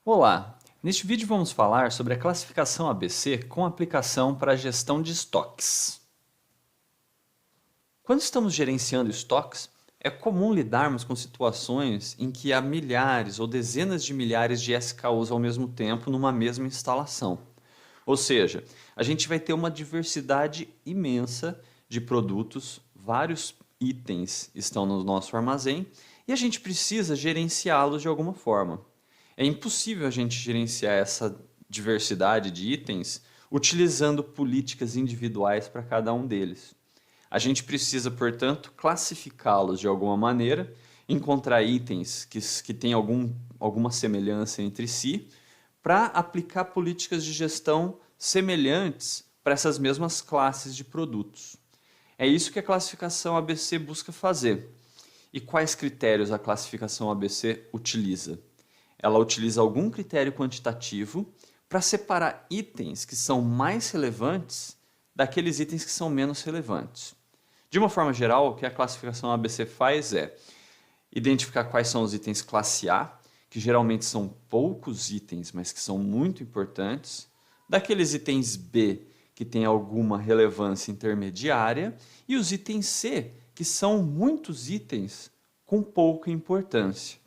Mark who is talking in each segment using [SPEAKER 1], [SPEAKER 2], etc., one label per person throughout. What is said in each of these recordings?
[SPEAKER 1] Olá! Neste vídeo vamos falar sobre a classificação ABC com aplicação para a gestão de estoques. Quando estamos gerenciando estoques, é comum lidarmos com situações em que há milhares ou dezenas de milhares de SKUs ao mesmo tempo numa mesma instalação. Ou seja, a gente vai ter uma diversidade imensa de produtos, vários itens estão no nosso armazém e a gente precisa gerenciá-los de alguma forma. É impossível a gente gerenciar essa diversidade de itens utilizando políticas individuais para cada um deles. A gente precisa, portanto, classificá-los de alguma maneira, encontrar itens que têm alguma semelhança entre si, para aplicar políticas de gestão semelhantes para essas mesmas classes de produtos. É isso que a classificação ABC busca fazer. E quais critérios a classificação ABC utiliza? Ela utiliza algum critério quantitativo para separar itens que são mais relevantes daqueles itens que são menos relevantes. De uma forma geral, o que a classificação ABC faz é identificar quais são os itens classe A, que geralmente são poucos itens, mas que são muito importantes, daqueles itens B, que têm alguma relevância intermediária, e os itens C, que são muitos itens com pouca importância.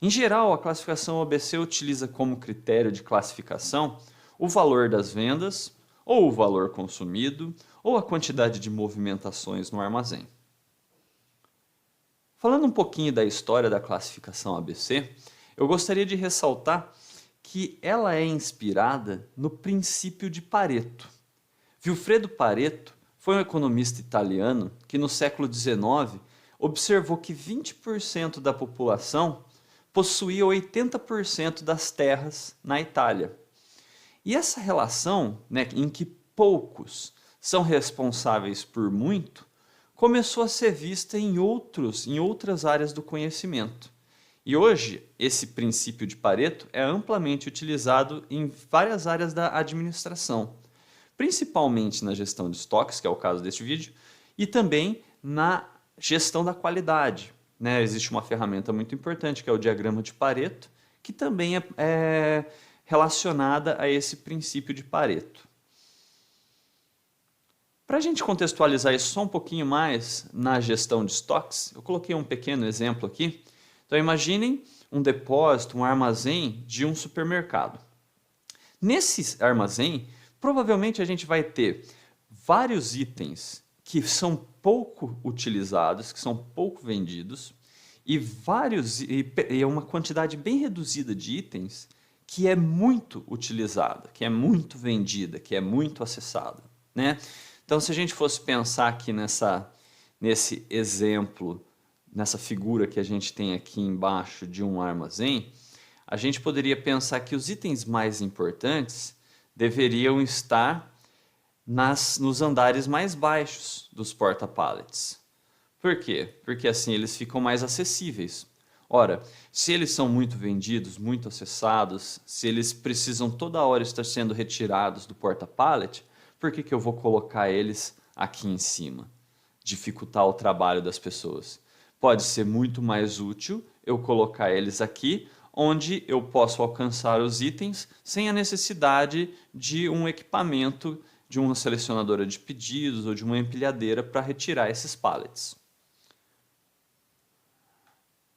[SPEAKER 1] Em geral, a classificação ABC utiliza como critério de classificação o valor das vendas, ou o valor consumido, ou a quantidade de movimentações no armazém. Falando um pouquinho da história da classificação ABC, eu gostaria de ressaltar que ela é inspirada no princípio de Pareto. Vilfredo Pareto foi um economista italiano que no século XIX observou que 20% da população possuía 80% das terras na Itália. E essa relação, em que poucos são responsáveis por muito, começou a ser vista em outras áreas do conhecimento. E hoje, esse princípio de Pareto é amplamente utilizado em várias áreas da administração, principalmente na gestão de estoques, que é o caso deste vídeo, e também na gestão da qualidade. Existe uma ferramenta muito importante, que é o diagrama de Pareto, que também é relacionada a esse princípio de Pareto. Para a gente contextualizar isso só um pouquinho mais na gestão de estoques, eu coloquei um pequeno exemplo aqui. Então imaginem um depósito, um armazém de um supermercado. Nesse armazém, provavelmente a gente vai ter vários itens que são pouco utilizados, que são pouco vendidos, e uma quantidade bem reduzida de itens que é muito utilizada, que é muito vendida, que é muito acessada. Então, se a gente fosse pensar aqui nesse exemplo, nessa figura que a gente tem aqui embaixo de um armazém, a gente poderia pensar que os itens mais importantes deveriam estar nos andares mais baixos dos porta-pallets. Por quê? Porque assim eles ficam mais acessíveis. Ora, se eles são muito vendidos, muito acessados, se eles precisam toda hora estar sendo retirados do porta-pallet, por que eu vou colocar eles aqui em cima? Dificultar o trabalho das pessoas. Pode ser muito mais útil eu colocar eles aqui, onde eu posso alcançar os itens sem a necessidade de um equipamento, de uma selecionadora de pedidos ou de uma empilhadeira para retirar esses pallets.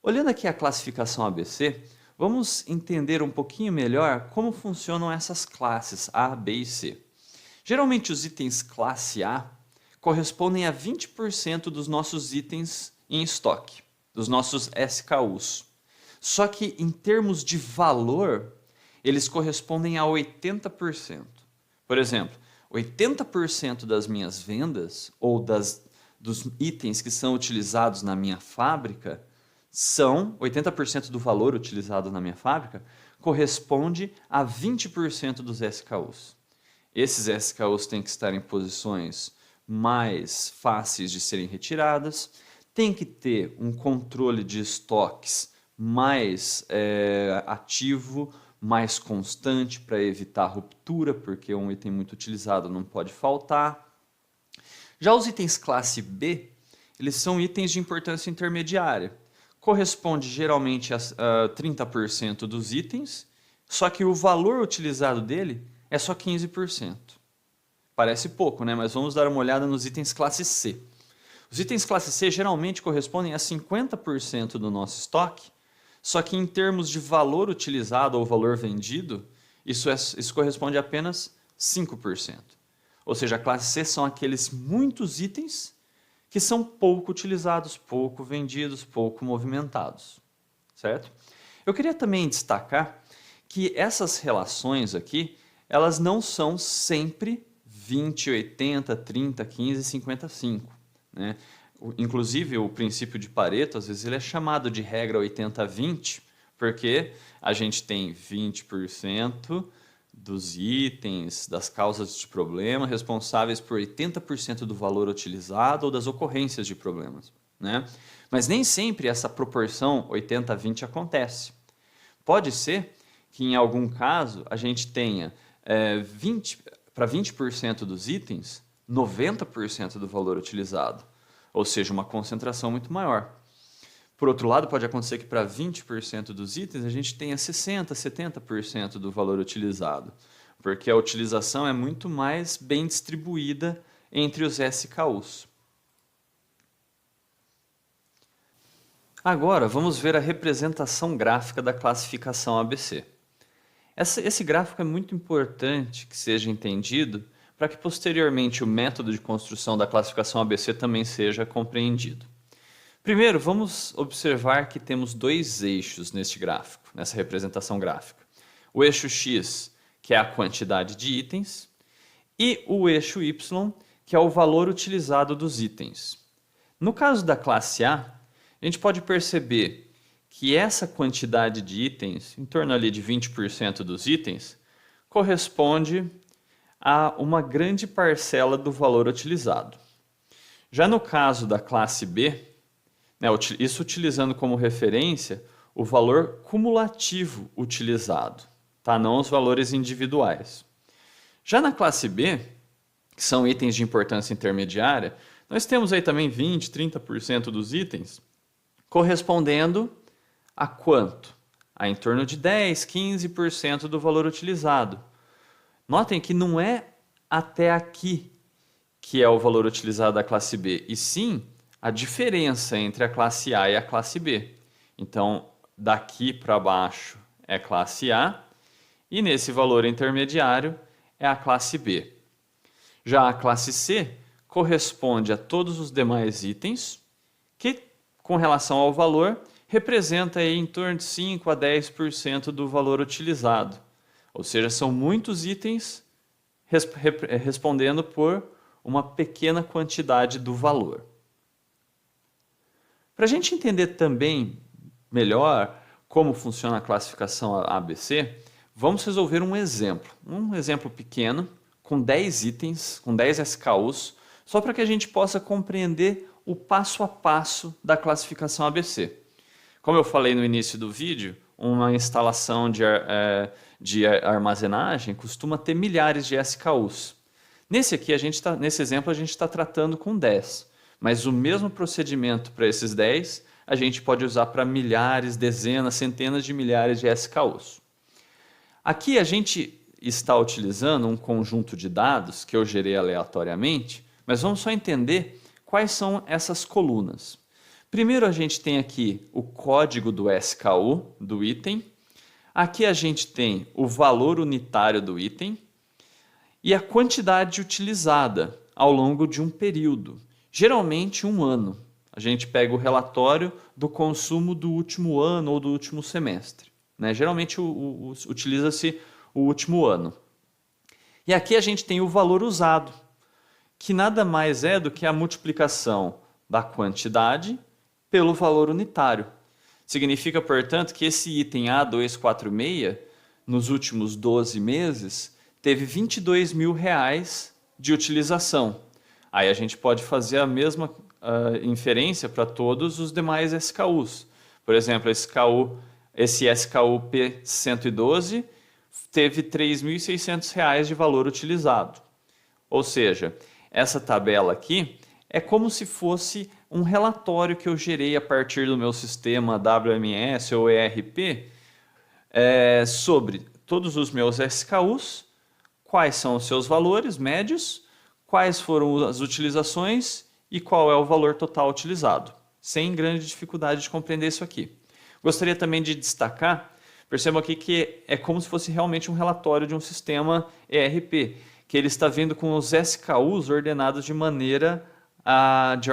[SPEAKER 1] Olhando aqui a classificação ABC, vamos entender um pouquinho melhor como funcionam essas classes A, B e C. Geralmente os itens classe A correspondem a 20% dos nossos itens em estoque, dos nossos SKUs. Só que em termos de valor, eles correspondem a 80%. Por exemplo, 80% das minhas vendas ou dos itens que são utilizados na minha fábrica, 80% do valor utilizado na minha fábrica corresponde a 20% dos SKUs. Esses SKUs têm que estar em posições mais fáceis de serem retiradas, tem que ter um controle de estoques mais ativo, mais constante para evitar ruptura, porque um item muito utilizado não pode faltar. Já os itens classe B, eles são itens de importância intermediária. Corresponde geralmente a 30% dos itens, só que o valor utilizado dele é só 15%. Parece pouco, né? Mas vamos dar uma olhada nos itens classe C. Os itens classe C geralmente correspondem a 50% do nosso estoque, só que em termos de valor utilizado ou valor vendido, isso corresponde a apenas 5%. Ou seja, a classe C são aqueles muitos itens que são pouco utilizados, pouco vendidos, pouco movimentados, certo? Eu queria também destacar que essas relações aqui, elas não são sempre 20, 80, 30, 15, 55, né? Inclusive, o princípio de Pareto, às vezes, ele é chamado de regra 80-20, porque a gente tem 20% dos itens, das causas de problema, responsáveis por 80% do valor utilizado ou das ocorrências de problemas, né? Mas nem sempre essa proporção 80-20 acontece. Pode ser que em algum caso a gente tenha para 20% dos itens, 90% do valor utilizado, ou seja, uma concentração muito maior. Por outro lado, pode acontecer que para 20% dos itens a gente tenha 60%, 70% do valor utilizado, porque a utilização é muito mais bem distribuída entre os SKUs. Agora, vamos ver a representação gráfica da classificação ABC. Esse gráfico é muito importante que seja entendido para que posteriormente o método de construção da classificação ABC também seja compreendido. Primeiro, vamos observar que temos dois eixos neste gráfico, nessa representação gráfica. O eixo X, que é a quantidade de itens, e o eixo Y, que é o valor utilizado dos itens. No caso da classe A, a gente pode perceber que essa quantidade de itens, em torno ali de 20% dos itens, corresponde a uma grande parcela do valor utilizado. Já no caso da classe B, né, isso utilizando como referência o valor cumulativo utilizado, tá? Não os valores individuais. Já na classe B, que são itens de importância intermediária, nós temos aí também 20%, 30% dos itens correspondendo a quanto? A em torno de 10%, 15% do valor utilizado. Notem que não é até aqui que é o valor utilizado da classe B, e sim a diferença entre a classe A e a classe B. Então, daqui para baixo é classe A e nesse valor intermediário é a classe B. Já a classe C corresponde a todos os demais itens que, com relação ao valor, representa aí em torno de 5 a 10% do valor utilizado. Ou seja, são muitos itens respondendo por uma pequena quantidade do valor. Para a gente entender também melhor como funciona a classificação ABC, vamos resolver um exemplo pequeno, com 10 itens, com 10 SKUs, só para que a gente possa compreender o passo a passo da classificação ABC. Como eu falei no início do vídeo, uma instalação de armazenagem costuma ter milhares de SKUs. Nesse exemplo, a gente está tratando com 10. Mas o mesmo procedimento para esses 10, a gente pode usar para milhares, dezenas, centenas de milhares de SKUs. Aqui a gente está utilizando um conjunto de dados que eu gerei aleatoriamente, mas vamos só entender quais são essas colunas. Primeiro a gente tem aqui o código do SKU, do item. Aqui a gente tem o valor unitário do item e a quantidade utilizada ao longo de um período. Geralmente 1 ano. A gente pega o relatório do consumo do último ano ou do último semestre, né? Geralmente utiliza-se o último ano. E aqui a gente tem o valor usado, que nada mais é do que a multiplicação da quantidade pelo valor unitário. Significa, portanto, que esse item A246, nos últimos 12 meses, teve R$22 mil de utilização. Aí a gente pode fazer a mesma inferência para todos os demais SKUs. Por exemplo, esse SKU P112 teve R$ 3.600 de valor utilizado. Ou seja, essa tabela aqui é como se fosse um relatório que eu gerei a partir do meu sistema WMS ou ERP sobre todos os meus SKUs, quais são os seus valores médios, quais foram as utilizações e qual é o valor total utilizado, sem grande dificuldade de compreender isso aqui. Gostaria também de destacar, percebam aqui que é como se fosse realmente um relatório de um sistema ERP, que ele está vindo com os SKUs ordenados de maneira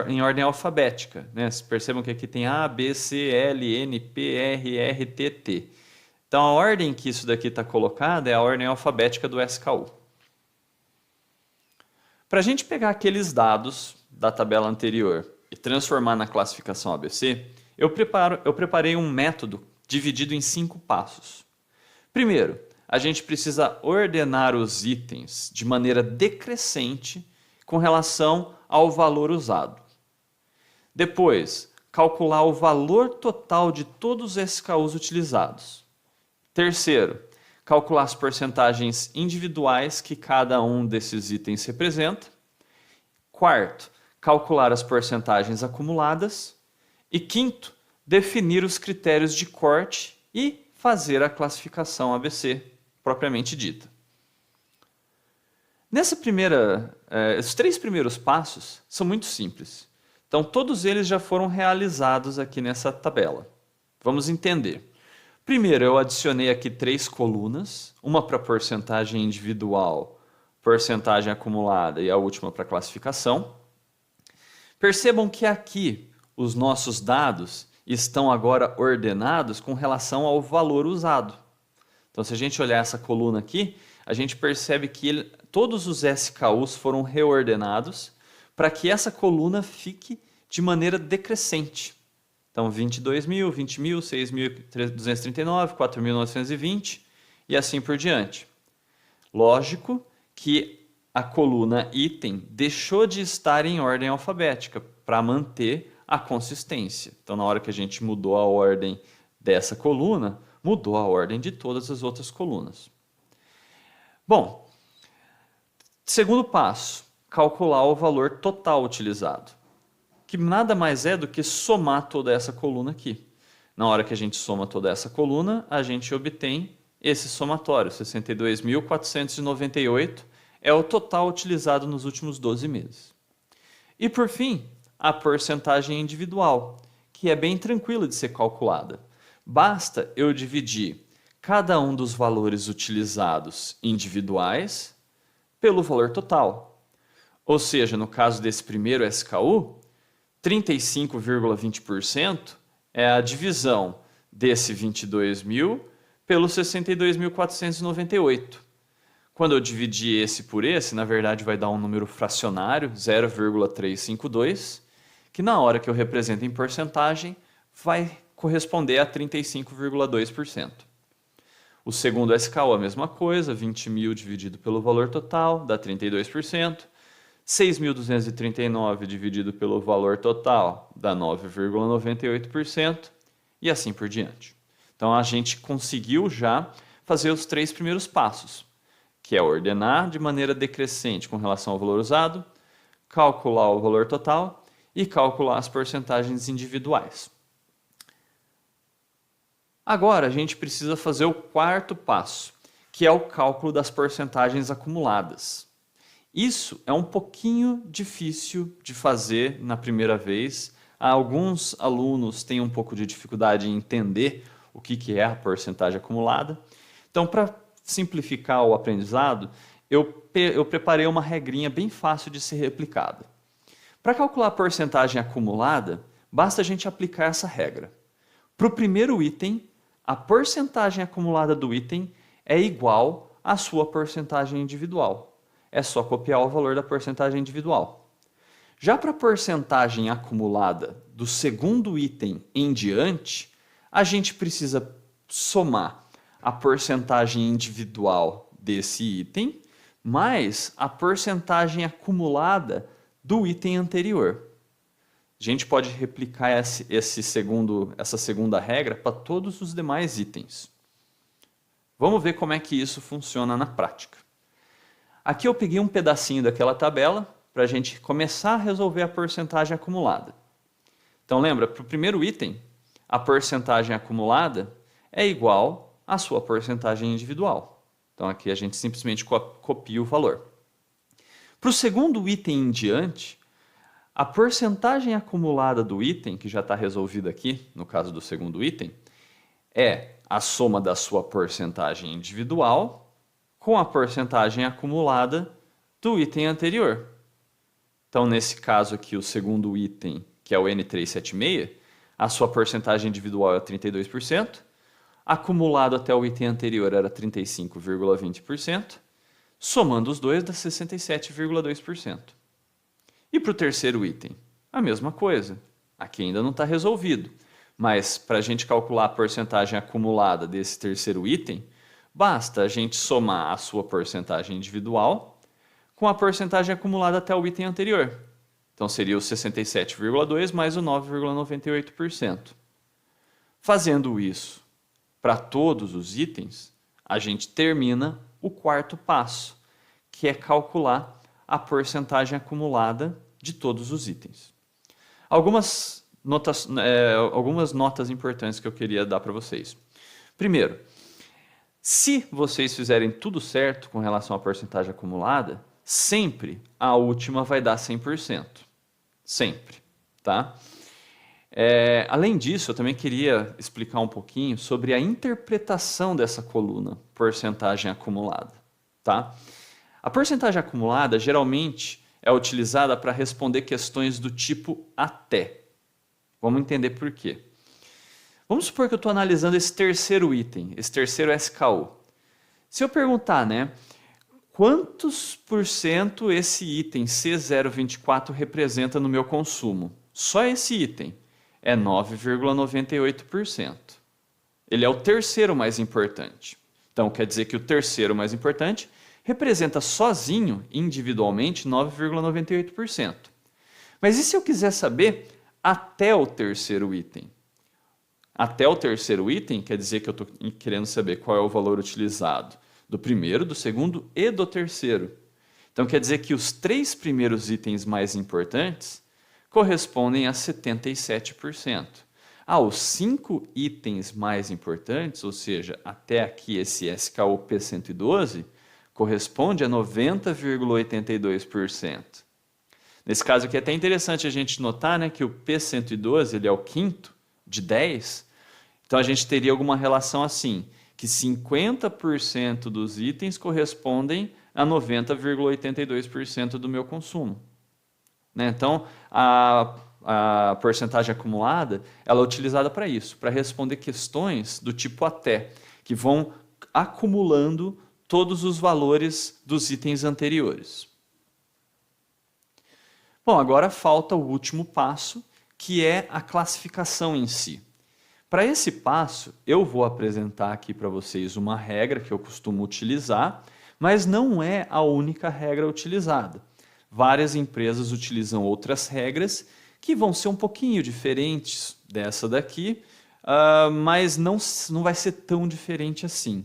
[SPEAKER 1] em ordem alfabética. Né? Percebam que aqui tem A, B, C, L, N, P, R, R, T, T. Então a ordem que isso daqui está colocada é a ordem alfabética do SKU. Para a gente pegar aqueles dados da tabela anterior e transformar na classificação ABC, eu preparei um método dividido em 5 passos. Primeiro, a gente precisa ordenar os itens de maneira decrescente com relação ao valor usado. Depois, calcular o valor total de todos os SKUs utilizados. Terceiro, calcular as porcentagens individuais que cada um desses itens representa. Quarto, calcular as porcentagens acumuladas. E quinto, definir os critérios de corte e fazer a classificação ABC propriamente dita. Os 3 primeiros passos são muito simples. Então, todos eles já foram realizados aqui nessa tabela. Vamos entender. Primeiro, eu adicionei aqui 3 colunas, uma para porcentagem individual, porcentagem acumulada e a última para classificação. Percebam que aqui os nossos dados estão agora ordenados com relação ao valor usado. Então, se a gente olhar essa coluna aqui, a gente percebe que todos os SKUs foram reordenados para que essa coluna fique de maneira decrescente. Então, 22.000, 20.000, 6.239, 4.920 e assim por diante. Lógico que a coluna item deixou de estar em ordem alfabética para manter a consistência. Então, na hora que a gente mudou a ordem dessa coluna, mudou a ordem de todas as outras colunas. Bom, segundo passo, calcular o valor total utilizado, que nada mais é do que somar toda essa coluna aqui. Na hora que a gente soma toda essa coluna, a gente obtém esse somatório, 62.498 é o total utilizado nos últimos 12 meses. E por fim, a porcentagem individual, que é bem tranquila de ser calculada. Basta eu dividir cada um dos valores utilizados individuais pelo valor total. Ou seja, no caso desse primeiro SKU, 35,20% é a divisão desse 22.000 pelo 62.498. Quando eu dividir esse por esse, na verdade vai dar um número fracionário, 0,352, que na hora que eu represento em porcentagem, vai corresponder a 35,2%. O segundo SKU a mesma coisa, 20.000 dividido pelo valor total, dá 32%. 6.239 dividido pelo valor total, dá 9,98%. E assim por diante. Então, a gente conseguiu já fazer os 3 primeiros passos, que é ordenar de maneira decrescente com relação ao valor usado, calcular o valor total e calcular as porcentagens individuais. Agora, a gente precisa fazer o 4º passo, que é o cálculo das porcentagens acumuladas. Isso é um pouquinho difícil de fazer na primeira vez. Alguns alunos têm um pouco de dificuldade em entender o que é a porcentagem acumulada. Então, para simplificar o aprendizado, eu preparei uma regrinha bem fácil de ser replicada. Para calcular a porcentagem acumulada, basta a gente aplicar essa regra. Para o primeiro item, a porcentagem acumulada do item é igual à sua porcentagem individual. É só copiar o valor da porcentagem individual. Já para a porcentagem acumulada do segundo item em diante, a gente precisa somar a porcentagem individual desse item mais a porcentagem acumulada do item anterior. A gente pode replicar essa segunda regra para todos os demais itens. Vamos ver como é que isso funciona na prática. Aqui eu peguei um pedacinho daquela tabela para a gente começar a resolver a porcentagem acumulada. Então lembra, para o primeiro item, a porcentagem acumulada é igual a sua porcentagem individual. Então aqui a gente simplesmente copia o valor. Para o segundo item em diante, a porcentagem acumulada do item, que já está resolvida aqui, no caso do segundo item, é a soma da sua porcentagem individual com a porcentagem acumulada do item anterior. Então, nesse caso aqui, o segundo item, que é o N376, a sua porcentagem individual é 32%, acumulado até o item anterior era 35,20%, somando os dois dá 67,2%. E para o terceiro item, a mesma coisa. Aqui ainda não está resolvido, mas para a gente calcular a porcentagem acumulada desse terceiro item, basta a gente somar a sua porcentagem individual com a porcentagem acumulada até o item anterior. Então seria o 67,2% mais o 9,98%. Fazendo isso para todos os itens, a gente termina o quarto passo, que é calcular a porcentagem acumulada de todos os itens. Algumas notas importantes que eu queria dar para vocês. Primeiro, se vocês fizerem tudo certo com relação à porcentagem acumulada, sempre a última vai dar 100%. Sempre, tá? Além disso, eu também queria explicar um pouquinho sobre a interpretação dessa coluna, porcentagem acumulada, tá? A porcentagem acumulada geralmente é utilizada para responder questões do tipo até. Vamos entender por quê. Vamos supor que eu estou analisando esse terceiro item, esse terceiro SKU. Se eu perguntar, né, quantos por cento esse item C024 representa no meu consumo? Só esse item é 9,98%. Ele é o terceiro mais importante. Então, quer dizer que o terceiro mais importante representa sozinho, individualmente, 9,98%. Mas e se eu quiser saber até o terceiro item? Até o terceiro item quer dizer que eu estou querendo saber qual é o valor utilizado do primeiro, do segundo e do terceiro. Então quer dizer que os três primeiros itens mais importantes correspondem a 77%. Os 5 itens mais importantes, ou seja, até aqui esse SKU P112, corresponde a 90,82%. Nesse caso aqui é até interessante a gente notar, né, que o P112 ele é o quinto de 10, então a gente teria alguma relação assim, que 50% dos itens correspondem a 90,82% do meu consumo. Né? Então, a porcentagem acumulada ela é utilizada para isso, para responder questões do tipo até, que vão acumulando todos os valores dos itens anteriores. Bom, agora falta o último passo, que é a classificação em si. Para esse passo, eu vou apresentar aqui para vocês uma regra que eu costumo utilizar, mas não é a única regra utilizada. Várias empresas utilizam outras regras que vão ser um pouquinho diferentes dessa daqui, mas não vai ser tão diferente assim.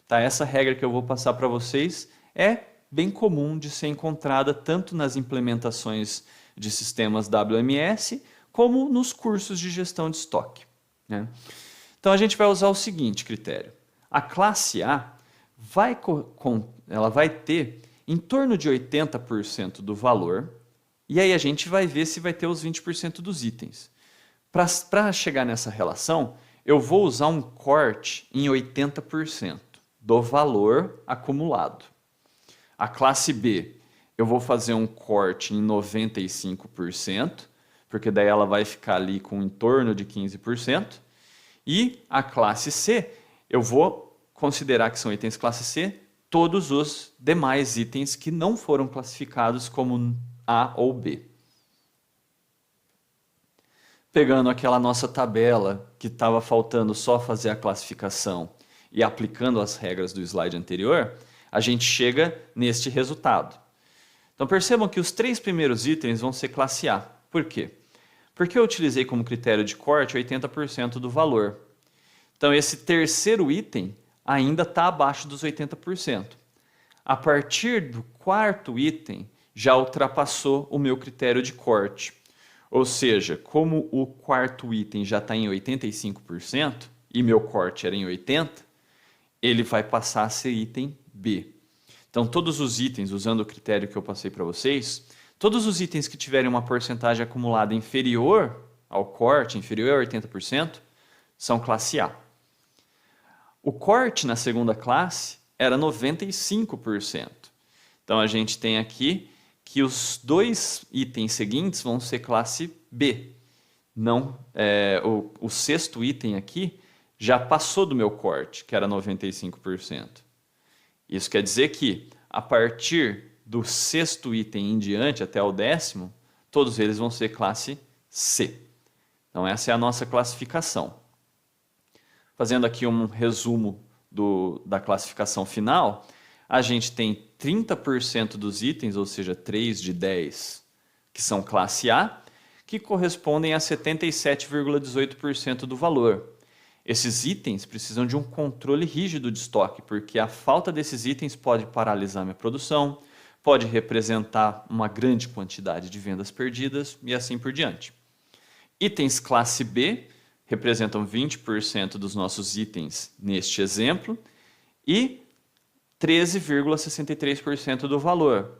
[SPEAKER 1] Tá? Essa regra que eu vou passar para vocês é bem comum de ser encontrada tanto nas implementações de sistemas WMS como nos cursos de gestão de estoque. Né? Então a gente vai usar o seguinte critério. A classe A ela vai ter em torno de 80% do valor e aí a gente vai ver se vai ter os 20% dos itens. Para chegar nessa relação, eu vou usar um corte em 80% do valor acumulado. A classe B, eu vou fazer um corte em 95%, porque daí ela vai ficar ali com em torno de 15%. E a classe C, eu vou considerar que são itens classe C, todos os demais itens que não foram classificados como A ou B. Pegando aquela nossa tabela que estava faltando só fazer a classificação e aplicando as regras do slide anterior, a gente chega neste resultado. Então percebam que os 3 primeiros itens vão ser classe A. Por quê? Porque eu utilizei como critério de corte 80% do valor. Então esse terceiro item ainda está abaixo dos 80%. A partir do quarto item já ultrapassou o meu critério de corte. Ou seja, como o quarto item já está em 85% e meu corte era em 80%, ele vai passar a ser item B. Então, todos os itens, usando o critério que eu passei para vocês, todos os itens que tiverem uma porcentagem acumulada inferior ao corte, inferior a 80%, são classe A. O corte na segunda classe era 95%. Então, a gente tem aqui que os dois itens seguintes vão ser classe B. Não, o sexto item aqui já passou do meu corte, que era 95%. Isso quer dizer que, a partir do sexto item em diante, até o 10º, todos eles vão ser classe C. Então, essa é a nossa classificação. Fazendo aqui um resumo da classificação final, a gente tem 30% dos itens, ou seja, 3 de 10, que são classe A, que correspondem a 77,18% do valor. Esses itens precisam de um controle rígido de estoque, porque a falta desses itens pode paralisar minha produção, pode representar uma grande quantidade de vendas perdidas e assim por diante. Itens classe B representam 20% dos nossos itens neste exemplo e 13,63% do valor.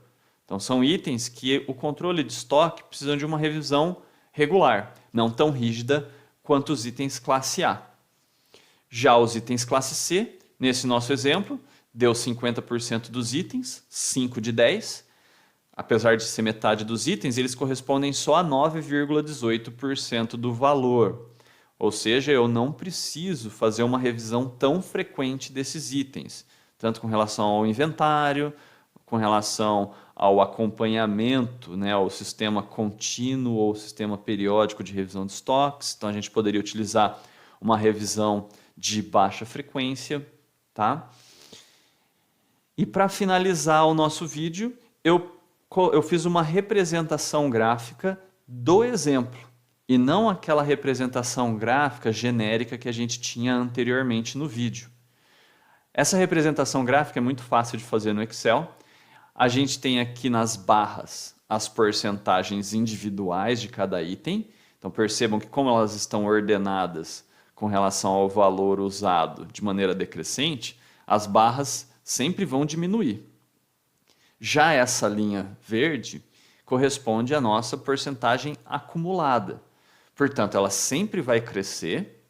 [SPEAKER 1] Então, são itens que o controle de estoque precisa de uma revisão regular, não tão rígida quanto os itens classe A. Já os itens classe C, nesse nosso exemplo, deu 50% dos itens, 5 de 10. Apesar de ser metade dos itens, eles correspondem só a 9,18% do valor. Ou seja, eu não preciso fazer uma revisão tão frequente desses itens, tanto com relação ao inventário, com relação ao acompanhamento, né, ao sistema contínuo ou sistema periódico de revisão de estoques. Então, a gente poderia utilizar uma revisão de baixa frequência, tá? E para finalizar o nosso vídeo, eu fiz uma representação gráfica do exemplo, e não aquela representação gráfica genérica que a gente tinha anteriormente no vídeo. Essa representação gráfica é muito fácil de fazer no Excel. A gente tem aqui nas barras as porcentagens individuais de cada item. Então percebam que como elas estão ordenadas com relação ao valor usado de maneira decrescente, as barras sempre vão diminuir. Já essa linha verde corresponde à nossa porcentagem acumulada. Portanto, ela sempre vai crescer,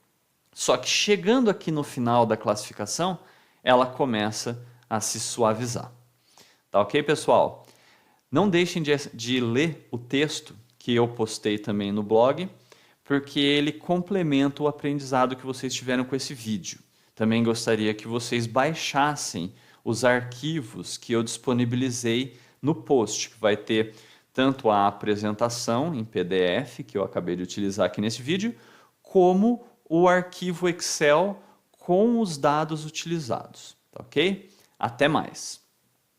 [SPEAKER 1] só que chegando aqui no final da classificação, ela começa a se suavizar. Tá ok, pessoal? Não deixem de ler o texto que eu postei também no blog, porque ele complementa o aprendizado que vocês tiveram com esse vídeo. Também gostaria que vocês baixassem os arquivos que eu disponibilizei no post, que vai ter tanto a apresentação em PDF, que eu acabei de utilizar aqui nesse vídeo, como o arquivo Excel com os dados utilizados. Tá ok? Até mais!